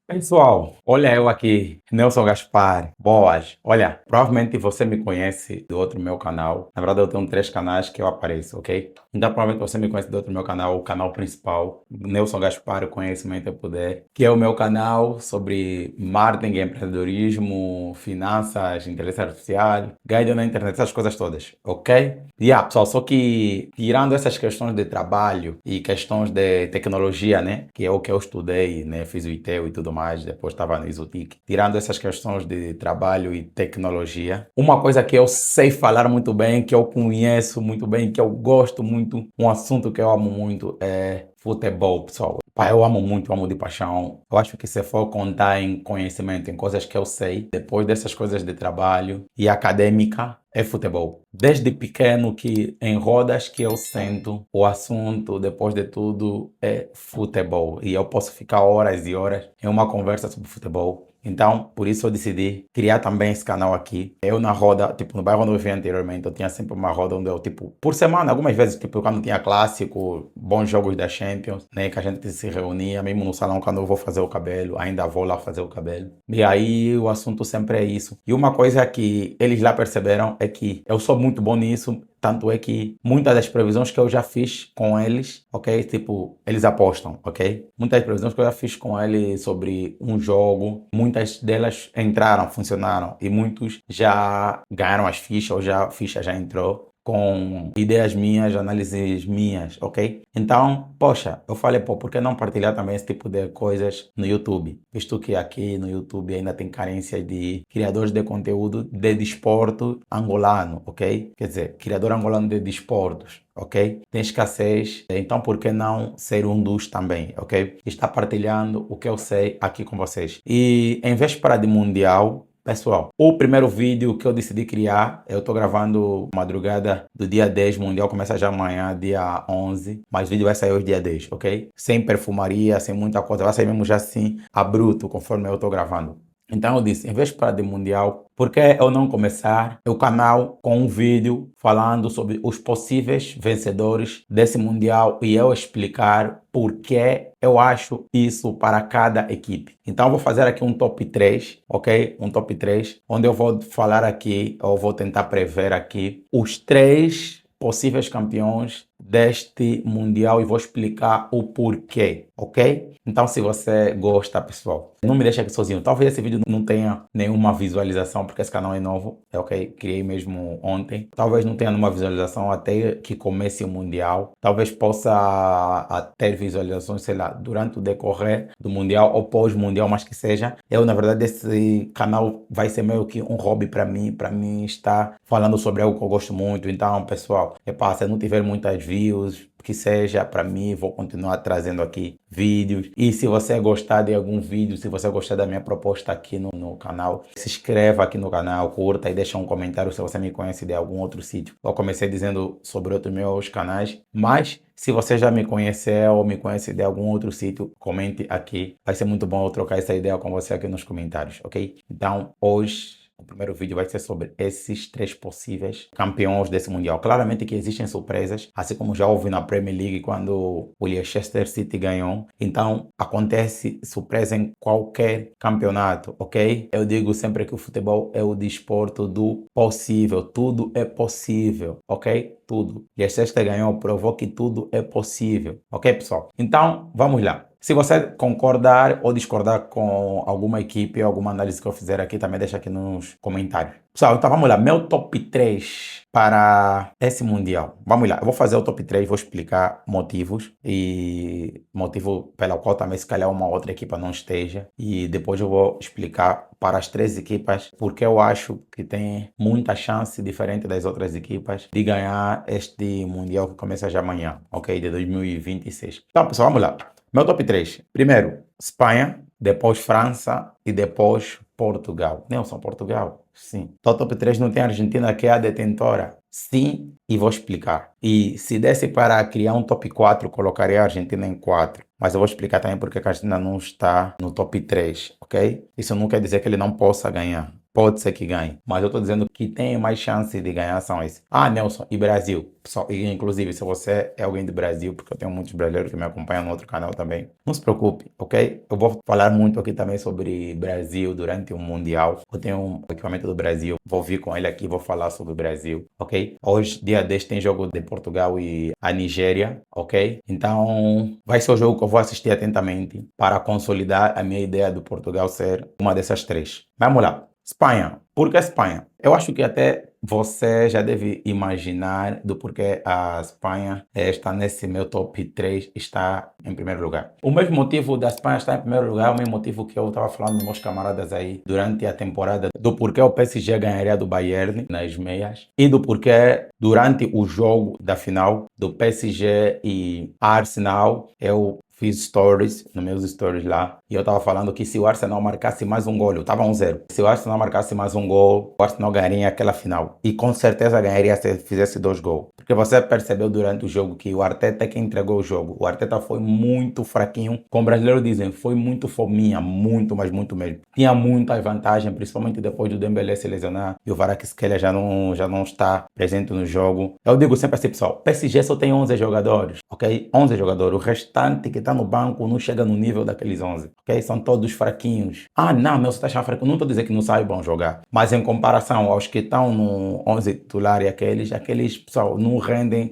Pessoal, olha eu aqui, Nelson Gaspar. Boas. Olha, provavelmente você me conhece do outro meu canal. Na verdade, eu tenho três canais que eu apareço, ok? Então, provavelmente você me conhece do outro meu canal, o canal principal, Nelson Gaspar, Conhecimento é Poder, que é o meu canal sobre marketing, empreendedorismo, finanças, inteligência artificial, guide na internet, essas coisas todas, ok? Pessoal, só que tirando essas questões de trabalho e questões de tecnologia, né, que é o que eu estudei, né, fiz o ITEU e tudo mais, depois estava no Isotic, tirando essas questões de trabalho e tecnologia, uma coisa que eu sei falar muito bem, que eu conheço muito bem, que eu gosto muito, um assunto que eu amo muito é futebol, pessoal. Pá, eu amo muito, amo de paixão. Eu acho que se for contar em conhecimento, em coisas que eu sei, depois dessas coisas de trabalho e acadêmica, é futebol. Desde pequeno que em rodas que eu sento, o assunto, depois de tudo, é futebol. E eu posso ficar horas e horas em uma conversa sobre futebol. Então, por isso eu decidi criar também esse canal aqui. Eu na roda, tipo, no bairro onde eu vivia anteriormente, eu tinha sempre uma roda onde eu, tipo, por semana, algumas vezes, tipo, quando tinha clássico, bons jogos da Champions, né, que a gente se reunia, mesmo no salão, quando eu vou fazer o cabelo, ainda vou lá fazer o cabelo. E aí o assunto sempre é isso. E uma coisa que eles lá perceberam é que eu sou muito bom nisso, tanto é que muitas das previsões que eu já fiz com eles, ok? Tipo, eles apostam, ok? Muitas das previsões que eu já fiz com eles sobre um jogo, muitas delas entraram, funcionaram e muitos já ganharam as fichas ou já a ficha já entrou com ideias minhas, análises minhas, ok? Então, poxa, eu falei, pô, por que não partilhar também esse tipo de coisas no YouTube? Visto que aqui no YouTube ainda tem carência de criadores de conteúdo de desporto angolano, ok? Quer dizer, criador angolano de desportos, ok? Tem escassez, então por que não ser um dos também, ok? Está partilhando o que eu sei aqui com vocês. E em véspera de Mundial, pessoal, o primeiro vídeo que eu decidi criar, eu tô gravando madrugada do dia 10, Mundial começa já amanhã, dia 11, mas o vídeo vai sair hoje dia 10, ok? Sem perfumaria, sem muita coisa, vai sair mesmo já assim, a bruto, conforme eu tô gravando. Então eu disse, em vez de parar de Mundial, por que eu não começar o canal com um vídeo falando sobre os possíveis vencedores desse Mundial e eu explicar por que eu acho isso para cada equipe. Então eu vou fazer aqui um top 3, ok? Um top 3, onde eu vou falar aqui, ou vou tentar prever aqui, os três possíveis campeões deste Mundial e vou explicar o porquê, ok? Então, se você gosta, pessoal, não me deixe aqui sozinho. Talvez esse vídeo não tenha nenhuma visualização, porque esse canal é novo, é ok? Criei mesmo ontem. Talvez não tenha nenhuma visualização até que comece o Mundial. Talvez possa ter visualizações, sei lá, durante o decorrer do Mundial ou pós-Mundial, mas que seja. Eu, na verdade, esse canal vai ser meio que um hobby para mim estar falando sobre algo que eu gosto muito. Então, pessoal, se eu não tiver muitas views, que seja para mim, vou continuar trazendo aqui vídeos. E se você gostar de algum vídeo, se você gostar da minha proposta aqui no canal, se inscreva aqui no canal, curta e deixa um comentário se você me conhece de algum outro sítio. Eu comecei dizendo sobre outros meus canais, mas se você já me conheceu ou me conhece de algum outro sítio, comente aqui. Vai ser muito bom eu trocar essa ideia com você aqui nos comentários, ok? Então, hoje o primeiro vídeo vai ser sobre esses três possíveis campeões desse Mundial. Claramente que existem surpresas, assim como já houve na Premier League quando o Leicester City ganhou. Então, acontece surpresa em qualquer campeonato, ok? Eu digo sempre que o futebol é o desporto do possível. Tudo é possível, ok? Tudo. Leicester ganhou, provou que tudo é possível, ok, pessoal? Então, vamos lá. Se você concordar ou discordar com alguma equipe ou alguma análise que eu fizer aqui, também deixa aqui nos comentários. Pessoal, então vamos lá. Meu top 3 para esse Mundial. Vamos lá. Eu vou fazer o top 3, vou explicar motivos e motivo pelo qual também se calhar uma outra equipa não esteja. E depois eu vou explicar para as três equipas porque eu acho que tem muita chance, diferente das outras equipas, de ganhar este Mundial que começa já amanhã, ok? De 2026. Então, pessoal, vamos lá. Meu top 3. Primeiro, Espanha, depois França e depois Portugal. Nelson, Portugal? Sim. Então, top 3 não tem Argentina, que é a detentora? Sim, e vou explicar. E se desse para criar um top 4, colocaria a Argentina em 4. Mas eu vou explicar também porque a Argentina não está no top 3, ok? Isso não quer dizer que ele não possa ganhar. pode ser que ganhe. Mas eu estou dizendo que tem mais chance de ganhar são esses. Ah, Nelson, e Brasil? Pessoal, e inclusive, se você é alguém do Brasil, porque eu tenho muitos brasileiros que me acompanham no outro canal também, não se preocupe, ok? Eu vou falar muito aqui também sobre Brasil durante o Mundial. Eu tenho um equipamento do Brasil, vou vir com ele aqui, vou falar sobre o Brasil, ok? Hoje, dia 10, tem jogo de Portugal e a Nigéria, ok? Então, vai ser o jogo que eu vou assistir atentamente para consolidar a minha ideia do Portugal ser uma dessas três. Vamos lá. Espanha. Por que Espanha? Eu acho que até você já deve imaginar do porquê a Espanha está nesse meu top 3, está em primeiro lugar. O mesmo motivo da Espanha estar em primeiro lugar é o mesmo motivo que eu estava falando com meus camaradas aí durante a temporada, do porquê o PSG ganharia do Bayern nas meias e do porquê durante o jogo da final do PSG e Arsenal eu fiz stories, nos meus stories lá, e eu tava falando que se o Arsenal marcasse mais um gol, eu tava 1-0. Se o Arsenal marcasse mais um gol, o Arsenal ganharia aquela final. E com certeza ganharia se fizesse 2 gols. Porque você percebeu durante o jogo que o Arteta é quem entregou o jogo. O Arteta foi muito fraquinho. Como brasileiros dizem, foi muito fominha, muito, mas muito mesmo. Tinha muita vantagem, principalmente depois do Dembélé se lesionar e o Kvaratskhelia já não está presente no jogo. Eu digo sempre assim, pessoal, PSG só tem 11 jogadores, ok? 11 jogadores. O restante que está no banco não chega no nível daqueles 11, ok? São todos fraquinhos. Ah, não, meu, você está achando fraco. Não estou dizendo que não saibam jogar, mas em comparação aos que estão no 11 titular e aqueles, pessoal, não rendem,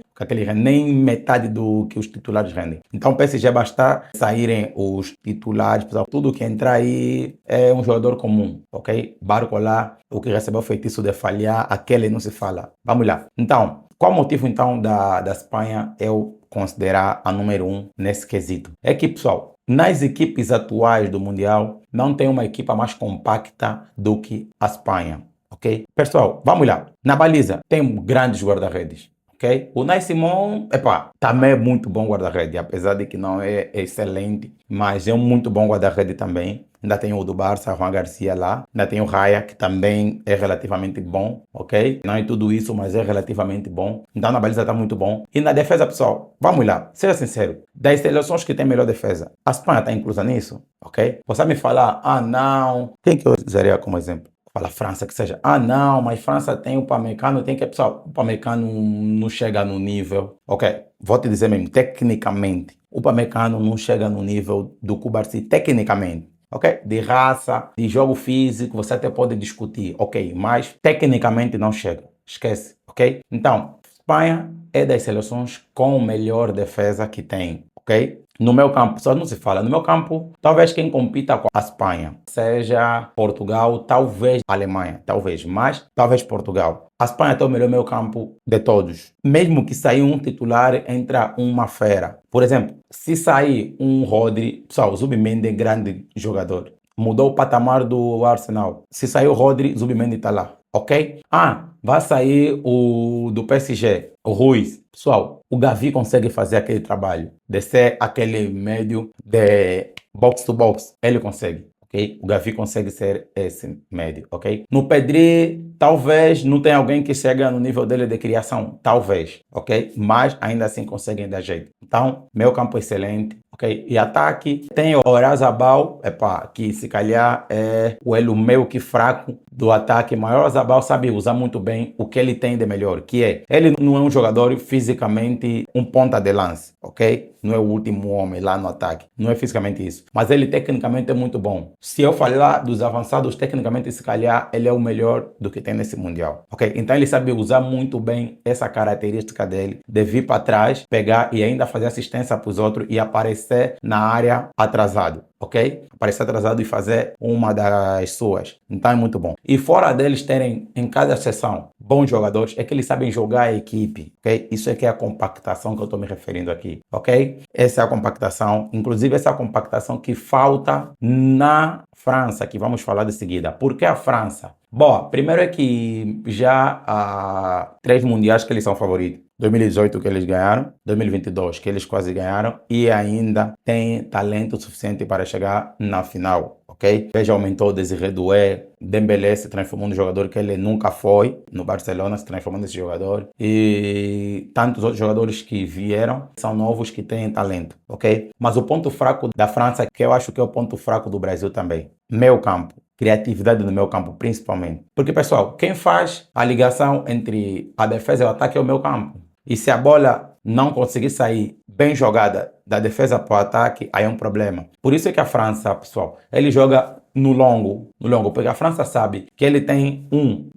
nem metade do que os titulares rendem. Então, o PSG basta saírem os titulares, pessoal, tudo que entrar aí é um jogador comum, ok? Barcola, o que recebeu o feitiço de falhar, aquele não se fala. Vamos lá. Então, qual o motivo, então, da Espanha eu considerar a número 1 nesse quesito? É que, pessoal, nas equipes atuais do Mundial, não tem uma equipa mais compacta do que a Espanha, ok? Pessoal, vamos lá. Na baliza, tem grandes guarda-redes, ok? O Unai Simón, também é muito bom guarda-rede, apesar de que não é excelente, mas é um muito bom guarda-rede também. Ainda tem o do Barça, Juan Garcia lá. Ainda tem o Raya, que também é relativamente bom, ok? Não é tudo isso, mas é relativamente bom. Então na baliza está muito bom. E na defesa, pessoal, vamos lá, seja sincero. Das seleções que tem melhor defesa, a Espanha está inclusa nisso, ok? Você me falar, ah não, quem que eu usaria como exemplo? Fala França, que seja, ah não, mas França tem o Upamecano, tem que, pessoal, o Upamecano não chega no nível, ok? Vou te dizer mesmo, tecnicamente, o Upamecano não chega no nível do Cubarsí, tecnicamente. Ok? De raça, de jogo físico, você até pode discutir, ok? Mas tecnicamente não chega. Esquece, ok? Então, Espanha é das seleções com melhor defesa que tem, ok? No meu campo, só não se fala, no meu campo, talvez quem compita com a Espanha seja Portugal, talvez Alemanha, talvez, mas talvez Portugal. A Espanha tem o melhor meio campo de todos. Mesmo que sair um titular, entra uma fera. Por exemplo, se sair um Rodri, pessoal, o Zubimendi é grande jogador. Mudou o patamar do Arsenal. Se sair o Rodri, Zubimendi está lá, ok? Ah, vai sair o do PSG, o Ruiz. Pessoal, o Gavi consegue fazer aquele trabalho de ser aquele médio de box to box. Ele consegue, ok? O Gavi consegue ser esse médio, ok? No Pedri, talvez não tenha alguém que chega no nível dele de criação, talvez, ok? Mas ainda assim conseguem dar jeito. Então, meu campo é excelente. Ok, e ataque, tem o Oyarzabal, que se calhar é o elo meio que fraco do ataque, mas o Oyarzabal sabe usar muito bem o que ele tem de melhor, que é, ele não é um jogador fisicamente um ponta de lance, ok? Não é o último homem lá no ataque, não é fisicamente isso, mas ele tecnicamente é muito bom. Se eu falar dos avançados, tecnicamente se calhar ele é o melhor do que tem nesse Mundial, ok? Então ele sabe usar muito bem essa característica dele, de vir para trás, pegar e ainda fazer assistência para os outros e aparecer na área atrasado, ok? Aparecer atrasado e fazer uma das suas. Então é muito bom. E fora deles terem em cada sessão bons jogadores, é que eles sabem jogar a equipe, ok? Isso é que é a compactação que eu estou me referindo aqui, ok? Essa é a compactação, inclusive essa compactação que falta na França, que vamos falar de seguida. Por que a França? Bom, primeiro é que já há 3 mundiais que eles são favoritos. 2018 que eles ganharam, 2022 que eles quase ganharam e ainda tem talento suficiente para chegar na final, ok? Veja, aumentou o Désiré Doué, Dembélé se transformou no jogador que ele nunca foi, no Barcelona se transformou nesse jogador e tantos outros jogadores que vieram são novos que têm talento, ok? Mas o ponto fraco da França, que eu acho que é o ponto fraco do Brasil também, meio campo. criatividade no meu campo, principalmente. Porque, pessoal, quem faz a ligação entre a defesa e o ataque é o meu campo. E se a bola não conseguir sair bem jogada da defesa para o ataque, aí é um problema. Por isso é que a França, pessoal, ele joga no longo, porque a França sabe que ele tem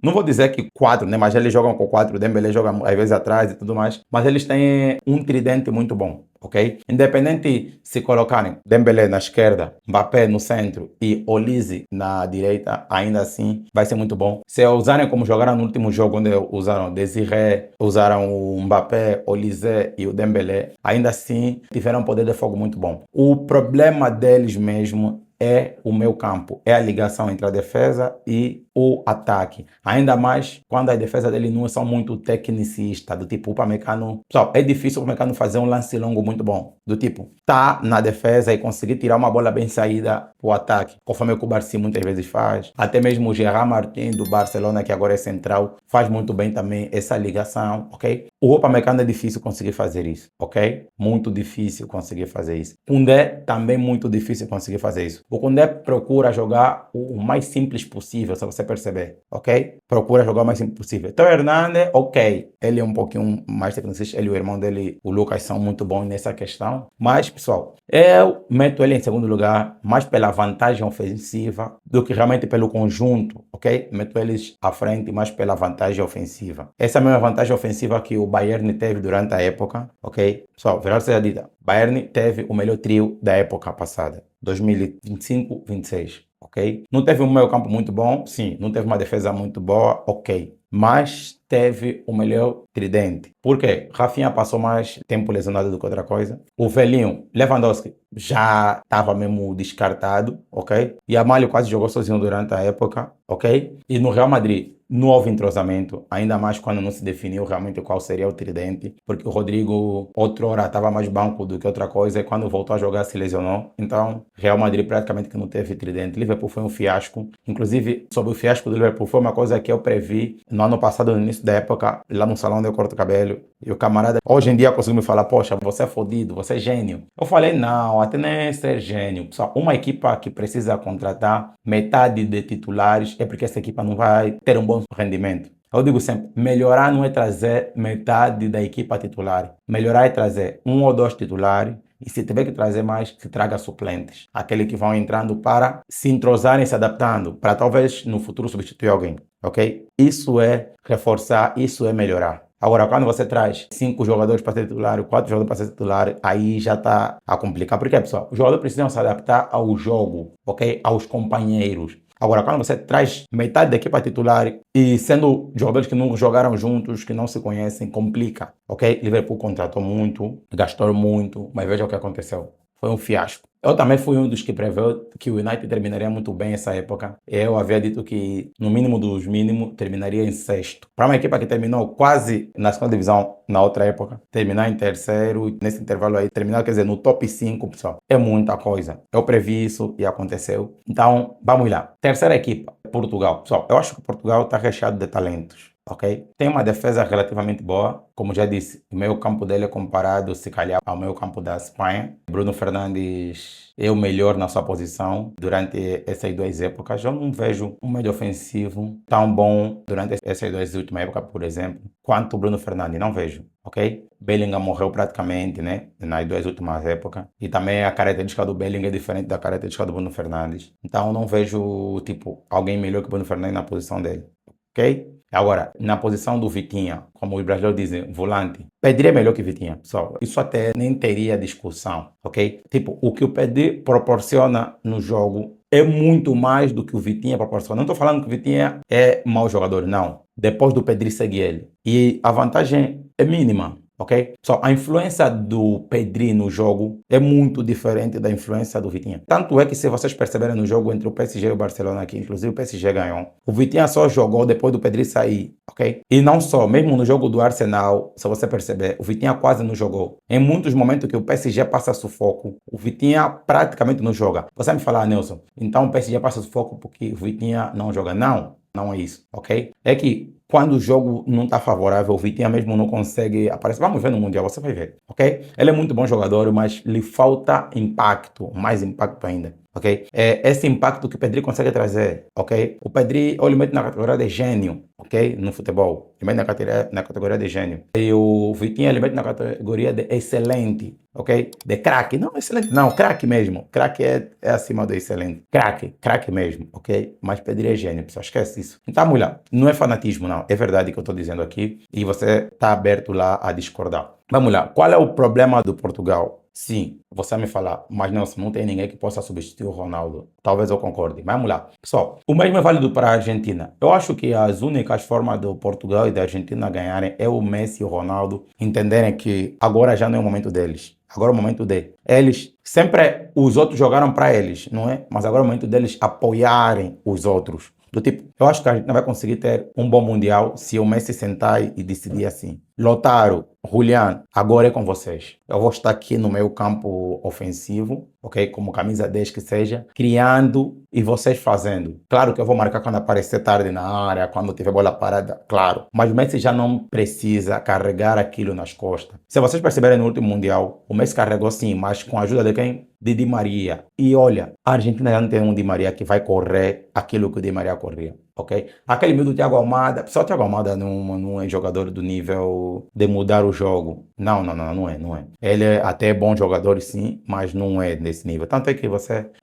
não vou dizer que quatro, né, mas eles jogam com quatro, o Dembélé joga às vezes atrás e tudo mais, mas eles têm um tridente muito bom, ok? Independente se colocarem Dembélé na esquerda, Mbappé no centro e Olise na direita, ainda assim vai ser muito bom. Se usarem como jogaram no último jogo, onde usaram Desiré, usaram o Mbappé, Olise e o Dembélé, ainda assim tiveram um poder de fogo muito bom. O problema deles mesmo é o meu campo, é a ligação entre a defesa e o ataque. Ainda mais quando as defesas dele não são muito tecnicistas, do tipo, o Upamecano... Pessoal, é difícil o Upamecano fazer um lance longo muito bom, do tipo, tá na defesa e conseguir tirar uma bola bem saída pro ataque, conforme o Cubarsí muitas vezes faz. Até mesmo o Gerard Martin do Barcelona, que agora é central, faz muito bem também essa ligação, ok? O Upamecano é difícil conseguir fazer isso, ok? Muito difícil conseguir fazer isso. Koundé também muito difícil conseguir fazer isso. O Koundé procura jogar o mais simples possível, se você perceber, ok? Procura jogar o mais simples possível. Então, Hernandes, ok, ele é um pouquinho mais tecnicista, ele e o irmão dele, o Lucas, são muito bons nessa questão. Mas, pessoal, eu meto ele em segundo lugar, mais pela vantagem ofensiva do que realmente pelo conjunto, ok? Meto eles à frente mais pela vantagem ofensiva. Essa é a mesma vantagem ofensiva que o Bayern teve durante a época, ok? Pessoal, verdade seja dita, Bayern teve o melhor trio da época passada, 2025-26, ok? Não teve um meio campo muito bom, sim. Não teve uma defesa muito boa, ok. Mas teve o melhor tridente. Por quê? Rafinha passou mais tempo lesionado do que outra coisa. O velhinho, Lewandowski, já estava mesmo descartado, ok? E Amalho quase jogou sozinho durante a época, ok? E no Real Madrid, não houve entrosamento, ainda mais quando não se definiu realmente qual seria o tridente, porque o Rodrigo, outrora, estava mais banco do que outra coisa, e quando voltou a jogar se lesionou. Então, Real Madrid praticamente que não teve tridente. Liverpool foi um fiasco. Inclusive, sobre o fiasco do Liverpool, foi uma coisa que eu previ no ano passado, no início da época, lá no salão onde eu corto o cabelo. E o camarada, hoje em dia, conseguiu me falar, poxa, você é fodido, você é gênio. Eu falei, não, até nem ser gênio. Só uma equipa que precisa contratar metade de titulares é porque essa equipa não vai ter um bom rendimento. Eu digo sempre, melhorar não é trazer metade da equipa titular. Melhorar é trazer um ou dois titulares. E se tiver que trazer mais, que traga suplentes. Aqueles que vão entrando para se entrosarem, se adaptando, para talvez no futuro substituir alguém, ok? Isso é reforçar, isso é melhorar. Agora, quando você traz 5 jogadores para ser titular, 4 jogadores para ser titular, aí já está a complicar. Por quê, pessoal? Os jogadores precisam se adaptar ao jogo, ok? Aos companheiros. Agora, quando você traz metade da equipa titular e sendo jogadores que não jogaram juntos, que não se conhecem, complica, ok? Liverpool contratou muito, gastou muito, mas veja o que aconteceu. Foi um fiasco. Eu também fui um dos que preveu que o United terminaria muito bem essa época. Eu havia dito que, no mínimo dos mínimos, terminaria em sexto. Para uma equipa que terminou quase na segunda divisão na outra época, terminar em terceiro, nesse intervalo aí, terminar, quer dizer, no top 5, pessoal, é muita coisa. Eu previ isso e aconteceu. Então, vamos lá. Terceira equipa, Portugal. Pessoal, eu acho que Portugal está recheado de talentos. Ok? Tem uma defesa relativamente boa, como já disse, o meio campo dele é comparado, se calhar, ao meio campo da Espanha. Bruno Fernandes é o melhor na sua posição durante essas duas épocas. Eu não vejo um meio ofensivo tão bom durante essas duas últimas épocas, por exemplo, quanto o Bruno Fernandes. Não vejo, ok? Bellingham morreu praticamente, né, nas duas últimas épocas. E também a característica do Bellingham é diferente da característica do Bruno Fernandes. Então, eu não vejo, tipo, alguém melhor que o Bruno Fernandes na posição dele, ok? Agora, na posição do Vitinha, como os brasileiros dizem, volante, Pedri é melhor que Vitinha, pessoal. Isso até nem teria discussão, ok? Tipo, o que o Pedri proporciona no jogo é muito mais do que o Vitinha proporciona. Não estou falando que o Vitinha é mau jogador, não. Depois do Pedri segue ele. E a vantagem é mínima. Ok? Só a influência do Pedri no jogo é muito diferente da influência do Vitinha. Tanto é que se vocês perceberem no jogo entre o PSG e o Barcelona aqui, inclusive o PSG ganhou, o Vitinha só jogou depois do Pedri sair, ok? E não só, mesmo no jogo do Arsenal, se você perceber, o Vitinha quase não jogou. Em muitos momentos que o PSG passa sufoco, o Vitinha praticamente não joga. Você me fala, Nelson, então o PSG passa sufoco porque o Vitinha não joga. Não. Não é isso, ok? É que quando o jogo não está favorável, o Vitinha mesmo não consegue aparecer. Vamos ver no Mundial, você vai ver, ok? Ele é muito bom jogador, mas lhe falta impacto, mais impacto ainda. Ok? É esse impacto que o Pedri consegue trazer, ok? O Pedri, eu lhe meto na categoria de gênio, ok? No futebol, ele mete na categoria de gênio. E o Vitinha, ele mete na categoria de excelente, ok? De craque, não, excelente, não, craque mesmo. Craque é acima do excelente. Craque mesmo, ok? Mas Pedri é gênio, pessoal, esquece isso. Então, mulher, não é fanatismo, não. É verdade que eu estou dizendo aqui e você está aberto lá a discordar. Vamos lá, qual é o problema do Portugal? Sim, você vai me falar, mas não tem ninguém que possa substituir o Ronaldo. Talvez eu concorde. Mas vamos lá. Pessoal, o mesmo é válido para a Argentina. Eu acho que as únicas formas do Portugal e da Argentina ganharem é o Messi e o Ronaldo entenderem que agora já não é o momento deles. Agora é o momento de eles. Sempre os outros jogaram para eles, não é? Mas agora é o momento deles apoiarem os outros. Do tipo, eu acho que a gente não vai conseguir ter um bom Mundial se o Messi sentar e decidir assim. Lautaro, Julián, agora é com vocês. Eu vou estar aqui no meu campo ofensivo, ok? Como camisa 10 que seja, criando e vocês fazendo. Claro que eu vou marcar quando aparecer tarde na área, quando tiver bola parada, claro. Mas o Messi já não precisa carregar aquilo nas costas. Se vocês perceberem no último Mundial, o Messi carregou sim, mas com a ajuda de quem? De Di Maria. E olha, a Argentina já não tem um Di Maria que vai correr aquilo que o Di Maria corria, ok? Aquele miúdo Thiago Almada, só o Thiago Almada não é jogador do nível de mudar o jogo. Não é. Ele é até bom jogador sim, mas não é desse nível. Tanto é que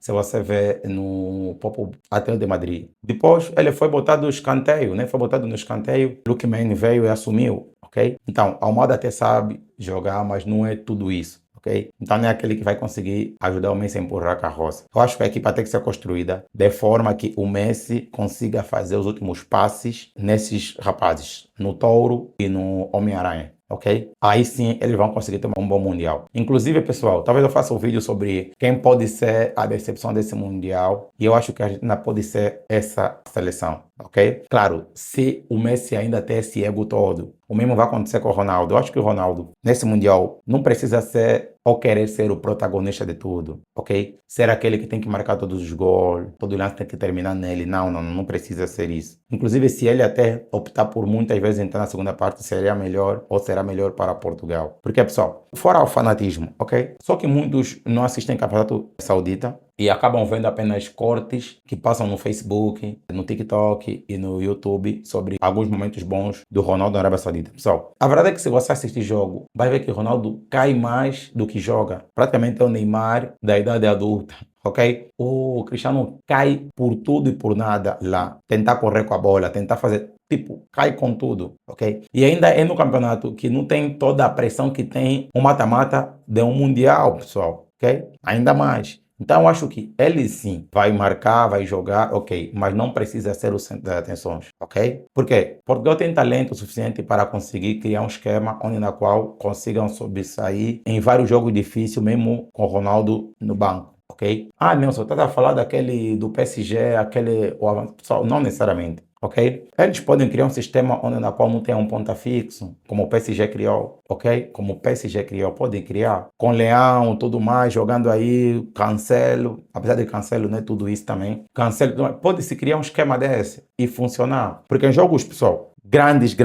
se você vê no próprio Atlético de Madrid, depois ele foi botado no escanteio, né? Foi botado no escanteio, Luke Man veio e assumiu, ok? Então, Almada até sabe jogar, mas não é tudo isso. Okay? Então não é aquele que vai conseguir ajudar o Messi a empurrar a carroça. Eu acho que a equipa tem que ser construída de forma que o Messi consiga fazer os últimos passes nesses rapazes, no Touro e no Homem-Aranha. Ok? Aí sim eles vão conseguir ter um bom Mundial. Inclusive, pessoal, talvez eu faça um vídeo sobre quem pode ser a decepção desse Mundial. E eu acho que a Argentina pode ser essa seleção. Ok? Claro, se o Messi ainda tem esse ego todo, o mesmo vai acontecer com o Ronaldo. Eu acho que o Ronaldo, nesse Mundial, não precisa ser ou querer ser o protagonista de tudo, ok? Ser aquele que tem que marcar todos os gols, todo lance tem que terminar nele. Não precisa ser isso. Inclusive, se ele até optar por muitas vezes entrar na segunda parte, seria melhor ou será melhor para Portugal. Porque, pessoal, fora o fanatismo, ok? Só que muitos não assistem Campeonato Saudita e acabam vendo apenas cortes que passam no Facebook, no TikTok e no YouTube sobre alguns momentos bons do Ronaldo na Arábia Saudita. Pessoal, a verdade é que se você assistir jogo, vai ver que o Ronaldo cai mais do que joga. Praticamente é o Neymar da idade adulta. Ok? O Cristiano cai por tudo e por nada lá. Tentar correr com a bola, tentar fazer. Tipo, cai com tudo, ok? E ainda é no campeonato que não tem toda a pressão que tem um mata-mata de um mundial, pessoal, ok? Ainda mais. Então, eu acho que ele sim vai marcar, vai jogar, ok, mas não precisa ser o centro das atenções, ok? Por quê? Portugal tem talento suficiente para conseguir criar um esquema onde na qual consigam sobressair em vários jogos difíceis, mesmo com o Ronaldo no banco. Ok? Ah, Nelson, você está a falar daquele do PSG, aquele. Não necessariamente. Ok? Eles podem criar um sistema onde na qual não tem um ponta fixo, como o PSG criou, ok? Como o PSG criou, podem criar. Com Leão, tudo mais, jogando aí, Cancelo, apesar de Cancelo não é tudo isso também. Cancelo, pode-se criar um esquema desse e funcionar. Porque em jogos, pessoal, grandes,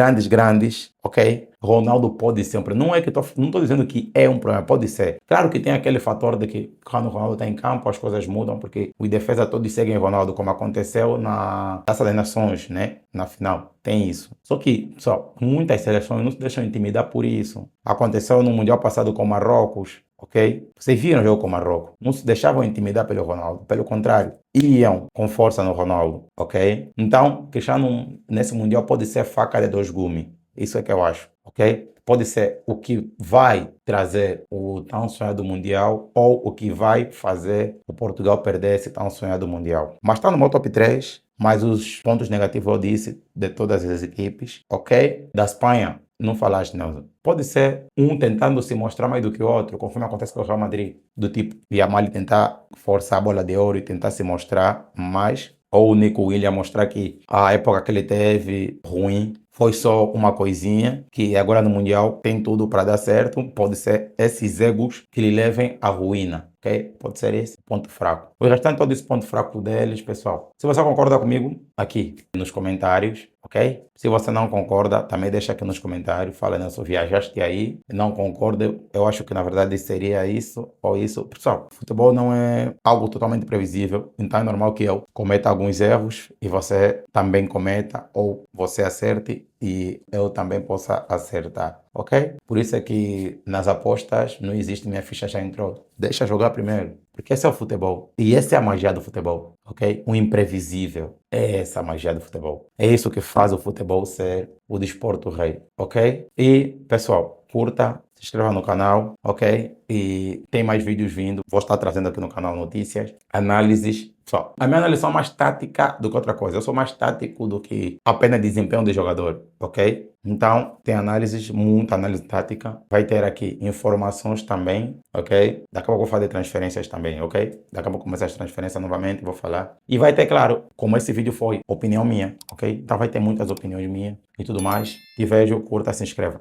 ok? Ronaldo pode sempre. Não é que não estou dizendo que é um problema, pode ser. Claro que tem aquele fator de que quando o Ronaldo está em campo as coisas mudam, porque os defesas todos seguem Ronaldo, como aconteceu na Taça das Nações, né? Na final. Tem isso. Só que, só, muitas seleções não se deixam intimidar por isso. Aconteceu no Mundial passado com Marrocos. Ok? Vocês viram o jogo com o Marrocos. Não se deixavam intimidar pelo Ronaldo. Pelo contrário, iam com força no Ronaldo. Ok? Então, Cristiano nesse Mundial pode ser faca de dois gumes. Isso é que eu acho. Ok? Pode ser o que vai trazer o tão sonhado Mundial ou o que vai fazer o Portugal perder esse tão sonhado Mundial. Mas está no meu top 3. Mas os pontos negativos eu disse de todas as equipes. Ok? Da Espanha. Não falaste, não. Pode ser um tentando se mostrar mais do que o outro, conforme acontece com o Real Madrid. Do tipo, Yamal tentar forçar a bola de ouro e tentar se mostrar mais. Ou o Nico Williams mostrar que a época que ele teve ruim foi só uma coisinha, que agora no Mundial tem tudo para dar certo. Pode ser esses egos que lhe levem à ruína. ok? Pode ser esse ponto fraco. O restante todo esse ponto fraco deles, pessoal. Se você concorda comigo, aqui nos comentários, ok? Se você não concorda, também deixa aqui nos comentários. Fala, Nelson, viajaste aí, não concordo. Eu acho que na verdade seria isso ou isso. Pessoal, futebol não é algo totalmente previsível, então é normal que eu cometa alguns erros e você também cometa, ou você acerte e eu também possa acertar, ok? Por isso é que nas apostas não existe minha ficha já entrou. Deixa jogar primeiro, porque esse é o futebol. E essa é a magia do futebol, ok? O imprevisível. É essa a magia do futebol. É isso que faz o futebol ser o desporto rei, ok? E, pessoal, curta, se inscreva no canal, ok? E tem mais vídeos vindo. Vou estar trazendo aqui no canal notícias, análises. Só. A minha análise é mais tática do que outra coisa. Eu sou mais tático do que apenas desempenho de jogador, ok? Então, tem análises, muita análise tática. Vai ter aqui informações também, ok? Daqui a pouco eu vou fazer transferências também, ok? Daqui a pouco começar as transferências novamente, vou falar. E vai ter, claro, como esse vídeo foi, opinião minha, ok? Então vai ter muitas opiniões minhas e tudo mais. E vejo, curta, se inscreva.